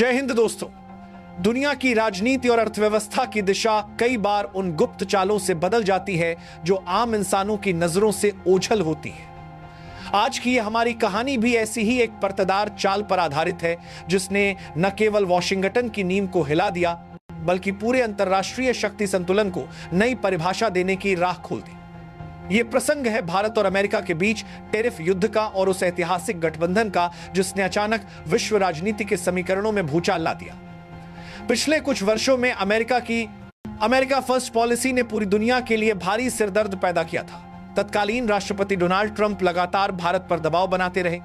जय हिंद दोस्तों। दुनिया की राजनीति और अर्थव्यवस्था की दिशा कई बार उन गुप्त चालों से बदल जाती है जो आम इंसानों की नजरों से ओझल होती है। आज की हमारी कहानी भी ऐसी ही एक परतदार चाल पर आधारित है जिसने न केवल वॉशिंगटन की नींव को हिला दिया बल्कि पूरे अंतर्राष्ट्रीय शक्ति संतुलन को नई परिभाषा देने की राह खोल दी। यह प्रसंग है भारत और अमेरिका के बीच टैरिफ युद्ध का और उस ऐतिहासिक गठबंधन का जिसने अचानक विश्व राजनीति के समीकरणों में भूचाल ला दिया। पिछले कुछ वर्षों में अमेरिका फर्स्ट पॉलिसी ने पूरी दुनिया के लिए भारी सिरदर्द पैदा किया था। तत्कालीन राष्ट्रपति डोनाल्ड ट्रंप लगातार भारत पर दबाव बनाते रहे,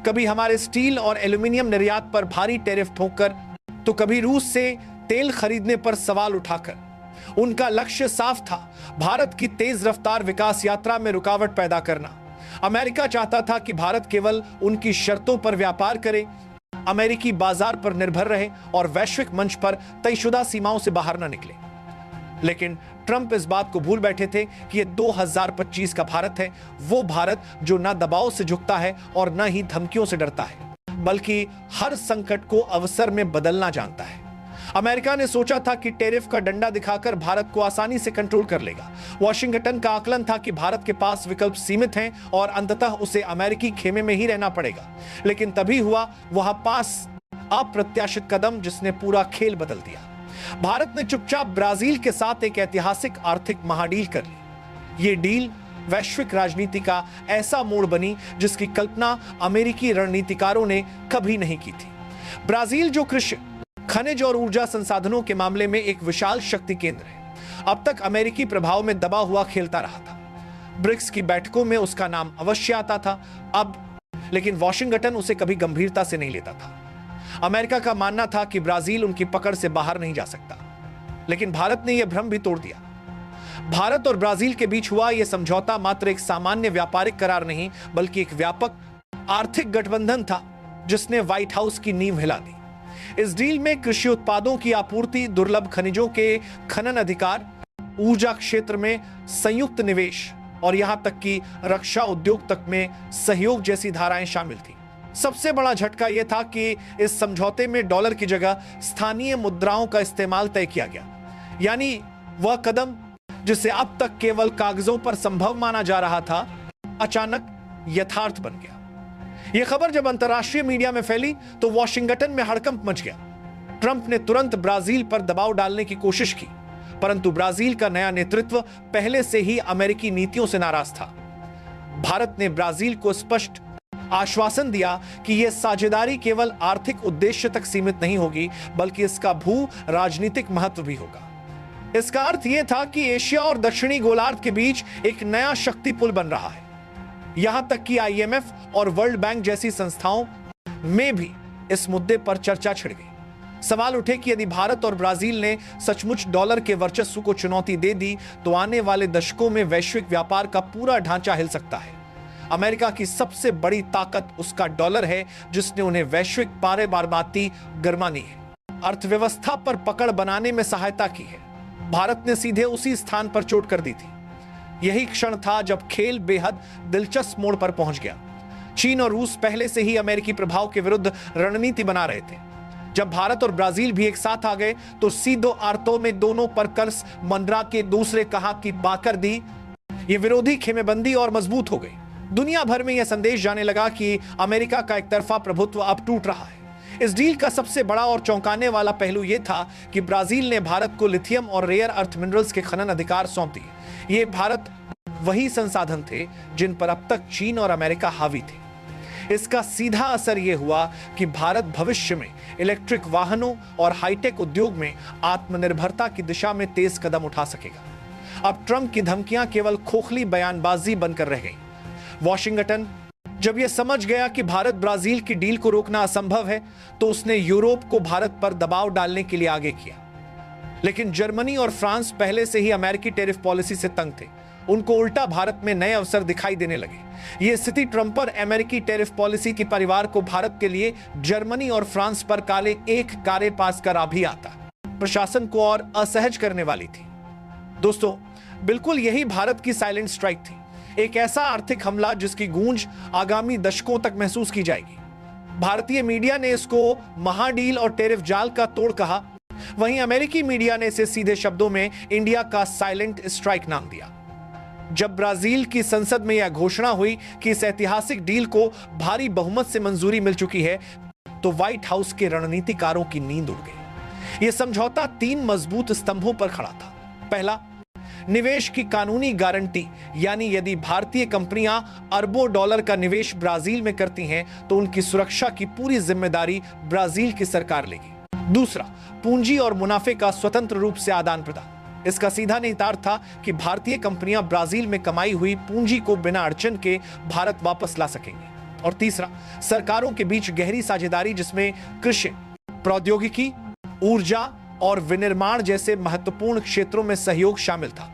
कभी हमारे स्टील और एल्यूमिनियम निर्यात पर भारी टैरिफ ठोककर तो कभी रूस से तेल खरीदने पर सवाल उठाकर। उनका लक्ष्य साफ था, भारत की तेज रफ्तार विकास यात्रा में रुकावट पैदा करना। अमेरिका चाहता था कि भारत केवल उनकी शर्तों पर व्यापार करे, अमेरिकी बाजार पर निर्भर रहे और वैश्विक मंच पर तयशुदा सीमाओं से बाहर न निकले। लेकिन ट्रंप इस बात को भूल बैठे थे कि यह 2025 का भारत है, वो भारत जो न दबाव से झुकता है और न ही धमकियों से डरता है, बल्कि हर संकट को अवसर में बदलना जानता है। अमेरिका ने सोचा था कि टैरिफ का डंडा दिखाकर भारत को आसानी से कंट्रोल कर लेगा। वॉशिंगटन का आकलन था कि भारत के पास विकल्प सीमित हैं और अंततः उसे अमेरिकी खेमे में ही रहना पड़ेगा। लेकिन तभी हुआ वहां पास अप्रत्याशित कदम जिसने पूरा खेल बदल दिया। भारत ने चुपचाप ब्राजील के साथ एक ऐतिहासिक आर्थिक महाडील कर ली। ये डील वैश्विक राजनीति का ऐसा मोड़ बनी जिसकी कल्पना अमेरिकी रणनीतिकारों ने कभी नहीं की थी। ब्राजील जो कृषि, खनिज और ऊर्जा संसाधनों के मामले में एक विशाल शक्ति केंद्र है, अब तक अमेरिकी प्रभाव में दबा हुआ खेलता रहा था। ब्रिक्स की बैठकों में उसका नाम अवश्य आता था लेकिन वॉशिंगटन उसे कभी गंभीरता से नहीं लेता था। अमेरिका का मानना था कि ब्राजील उनकी पकड़ से बाहर नहीं जा सकता, लेकिन भारत ने यह भ्रम भी तोड़ दिया। भारत और ब्राजील के बीच हुआ यह समझौता मात्र एक सामान्य व्यापारिक करार नहीं बल्कि एक व्यापक आर्थिक गठबंधन था जिसने व्हाइट हाउस की नींव हिला दी। इस डील में कृषि उत्पादों की आपूर्ति, दुर्लभ खनिजों के खनन अधिकार, ऊर्जा क्षेत्र में संयुक्त निवेश और यहां तक कि रक्षा उद्योग तक में सहयोग जैसी धाराएं शामिल थी। सबसे बड़ा झटका यह था कि इस समझौते में डॉलर की जगह स्थानीय मुद्राओं का इस्तेमाल तय किया गया। यानी वह कदम जिसे अब तक केवल कागजों पर संभव माना जा रहा था, अचानक यथार्थ बन गया। यह खबर जब अंतर्राष्ट्रीय मीडिया में फैली तो वॉशिंगटन में हड़कंप मच गया। ट्रंप ने तुरंत ब्राजील पर दबाव डालने की कोशिश की, परंतु ब्राजील का नया नेतृत्व पहले से ही अमेरिकी नीतियों से नाराज था। भारत ने ब्राजील को स्पष्ट आश्वासन दिया कि यह साझेदारी केवल आर्थिक उद्देश्य तक सीमित नहीं होगी बल्कि इसका भू राजनीतिक महत्व भी होगा। इसका अर्थ यह था कि एशिया और दक्षिणी गोलार्ध के बीच एक नया शक्ति पुल बन रहा है। यहां तक कि IMF और वर्ल्ड बैंक जैसी संस्थाओं में भी इस मुद्दे पर चर्चा छिड़ गई। सवाल उठे कि यदि भारत और ब्राजील ने सचमुच डॉलर के वर्चस्व को चुनौती दे दी तो आने वाले दशकों में वैश्विक व्यापार का पूरा ढांचा हिल सकता है। अमेरिका की सबसे बड़ी ताकत उसका डॉलर है जिसने उन्हें वैश्विक पारेबारमाती गरमानी है, अर्थव्यवस्था पर पकड़ बनाने में सहायता की है। भारत ने सीधे उसी स्थान पर चोट कर दी थी। यही क्षण था जब खेल बेहद दिलचस्प मोड़ पर पहुंच गया। चीन और रूस पहले से ही अमेरिकी प्रभाव के विरुद्ध रणनीति बना रहे थे। जब भारत और ब्राजील भी एक साथ आ गए तो सीधे अर्थों में दोनों पर कर्ज मंडरा के दूसरे कहा कि बाकर दी। ये विरोधी खेमेबंदी और मजबूत हो गई। दुनिया भर में यह संदेश जाने लगा कि अमेरिका का एकतरफा प्रभुत्व अब टूट रहा है। इस डील का सबसे बड़ा और चौंकाने वाला पहलू यह था कि ब्राजील ने भारत को लिथियम और रेयर अर्थ मिनरल्स के खनन अधिकार सौंप दिए। ये भारत वही संसाधन थे जिन पर अब तक चीन और अमेरिका हावी थे। इसका सीधा असर यह हुआ कि भारत भविष्य में इलेक्ट्रिक वाहनों और हाईटेक उद्योग में आत्मनिर्भरता की दिशा में तेज कदम उठा सकेगा। अब ट्रंप की धमकियां केवल खोखली बयानबाजी बनकर रह गई। वॉशिंगटन जब यह समझ गया कि भारत ब्राजील की डील को रोकना असंभव है तो उसने यूरोप को भारत पर दबाव डालने के लिए आगे किया। लेकिन जर्मनी और फ्रांस पहले से ही अमेरिकी टैरिफ पॉलिसी से तंग थे। उनको उल्टा भारत में नए अवसर दिखाई देने लगे। यह स्थिति ट्रंप और अमेरिकी टैरिफ पॉलिसी के परिवार को भारत के लिए जर्मनी और फ्रांस पर काले एक कारे पास करा भी आता प्रशासन को और असहज करने वाली थी। दोस्तों, बिल्कुल यही भारत की साइलेंट स्ट्राइक थी, एक ऐसा आर्थिक हमला जिसकी गूंज आगामी दशकों तक महसूस की जाएगी। भारतीय मीडिया ने इसको महाडील और टेरिफ जाल का तोड़ कहा, वहीं अमेरिकी मीडिया ने इसे सीधे शब्दों में इंडिया का साइलेंट स्ट्राइक नाम दिया। जब ब्राजील की संसद में यह घोषणा हुई कि इस ऐतिहासिक डील को भारी बहुमत से मंजूरी मिल चुकी है, तो व्हाइट हाउस के रणनीतिकारों की नींद उड़ गई। यह समझौता 3 मजबूत स्तंभों पर खड़ा था। पहला, निवेश की कानूनी गारंटी, यानी यदि भारतीय कंपनियां अरबों डॉलर का निवेश ब्राजील में करती हैं तो उनकी सुरक्षा की पूरी जिम्मेदारी ब्राजील की सरकार लेगी। दूसरा, पूंजी और मुनाफे का स्वतंत्र रूप से आदान प्रदान। इसका सीधा निहितार्थ था कि भारतीय कंपनियां ब्राजील में कमाई हुई पूंजी को बिना अड़चन के भारत वापस ला सकेंगी। और तीसरा, सरकारों के बीच गहरी साझेदारी, जिसमें कृषि, प्रौद्योगिकी, ऊर्जा और विनिर्माण जैसे महत्वपूर्ण क्षेत्रों में सहयोग शामिल था।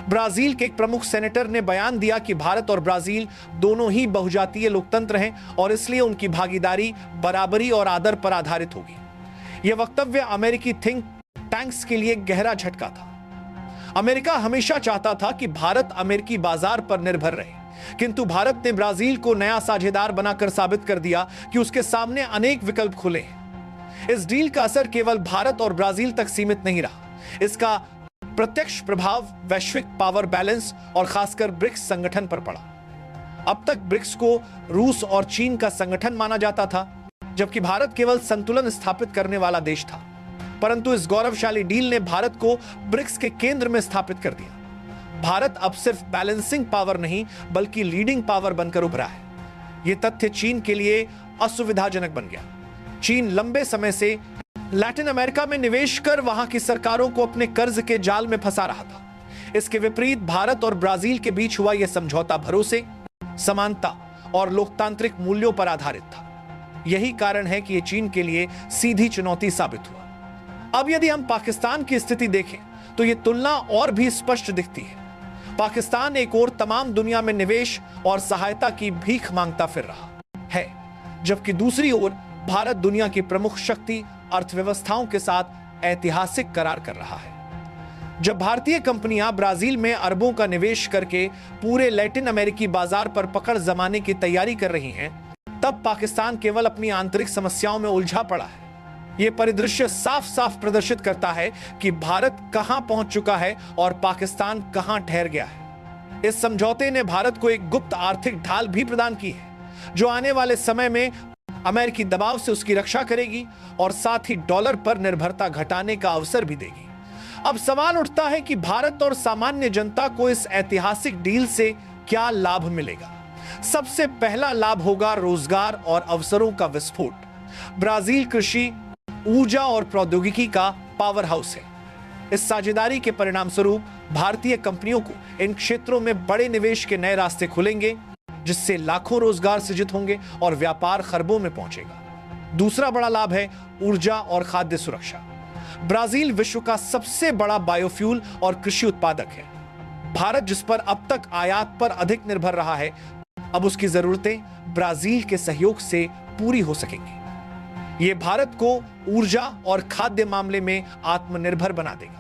ब्राजील के एक प्रमुख सेनेटर ने बयान दिया कि भारत और ब्राजील दोनों ही बहुजातीय लोकतंत्र हैं और इसलिए उनकी भागीदारी बराबरी और आदर पर आधारित होगी। यह वक्तव्य अमेरिकी थिंक टैंक्स के लिए गहरा झटका था। अमेरिका हमेशा चाहता था कि भारत अमेरिकी बाजार पर निर्भर रहे, किंतु भारत ने ब्राजील को नया साझेदार बनाकर साबित कर दिया कि उसके सामने अनेक विकल्प खुले हैं। इस डील का असर केवल भारत और ब्राजील तक सीमित नहीं रहा, इसका प्रत्यक्ष प्रभाव वैश्विक पावर बैलेंस और खासकर ब्रिक्स संगठन पर पड़ा। अब तक ब्रिक्स को रूस और चीन का संगठन माना जाता था, जबकि भारत केवल संतुलन स्थापित करने वाला देश था। परंतु इस गौरवशाली डील ने भारत को ब्रिक्स के केंद्र में स्थापित कर दिया। भारत अब सिर्फ बैलेंसिंग पावर नहीं, बल्कि लीडिंग पावर बनकर उभरा है। यह तथ्य चीन के लिए असुविधाजनक बन गया। चीन लंबे समय से लैटिन अमेरिका में निवेश कर वहां की सरकारों को अपने कर्ज के जाल में फंसा रहा था। इसके विपरीत भारत और ब्राजील के बीच हुआ यह समझौता भरोसे, समानता और लोकतांत्रिक मूल्यों पर आधारित था। यही कारण है कि यह चीन के लिए सीधी चुनौती साबित हुआ। अब यदि हम पाकिस्तान की स्थिति देखें तो यह तुलना और भी स्पष्ट दिखती है। पाकिस्तान एक और तमाम दुनिया में निवेश और सहायता की भीख मांगता फिर रहा है, जबकि दूसरी ओर भारत दुनिया की प्रमुख शक्ति अर्थव्यवस्थाओं के साथ ऐतिहासिक करार कर रहा है। जब भारतीय कंपनियां ब्राजील में अरबों का निवेश करके पूरे लैटिन अमेरिकी बाजार पर पकड़ जमाने की तैयारी कर रही हैं, तब पाकिस्तान केवल अपनी आंतरिक समस्याओं में उलझा पड़ा है। यह परिदृश्य साफ साफ प्रदर्शित करता है कि भारत कहां पहुंच चुका है और पाकिस्तान कहां ठहर गया है। इस समझौते ने भारत को एक गुप्त आर्थिक ढाल भी प्रदान की है, जो आने वाले समय में अमेरिकी दबाव से उसकी रक्षा करेगी और साथ ही डॉलर पर निर्भरता घटाने का अवसर भी देगी। अब सवाल उठता है कि भारत और सामान्य जनता को इस ऐतिहासिक डील से क्या लाभ मिलेगा। सबसे पहला लाभ होगा रोजगार और अवसरों का विस्फोट। ब्राजील कृषि, ऊर्जा और प्रौद्योगिकी का पावर हाउस है। इस साझेदारी के परिणाम स्वरूप भारतीय कंपनियों को इन क्षेत्रों में बड़े निवेश के नए रास्ते खुलेंगे, जिससे लाखों रोजगार सृजित होंगे और व्यापार खरबों में पहुंचेगा। दूसरा बड़ा लाभ है ऊर्जा और खाद्य सुरक्षा। ब्राजील विश्व का सबसे बड़ा बायोफ्यूल और कृषि उत्पादक है। भारत, जिस पर अब तक आयात पर अधिक निर्भर रहा है, अब उसकी जरूरतें ब्राजील के सहयोग से पूरी हो सकेंगी। यह भारत को ऊर्जा और खाद्य मामले में आत्मनिर्भर बना देगा।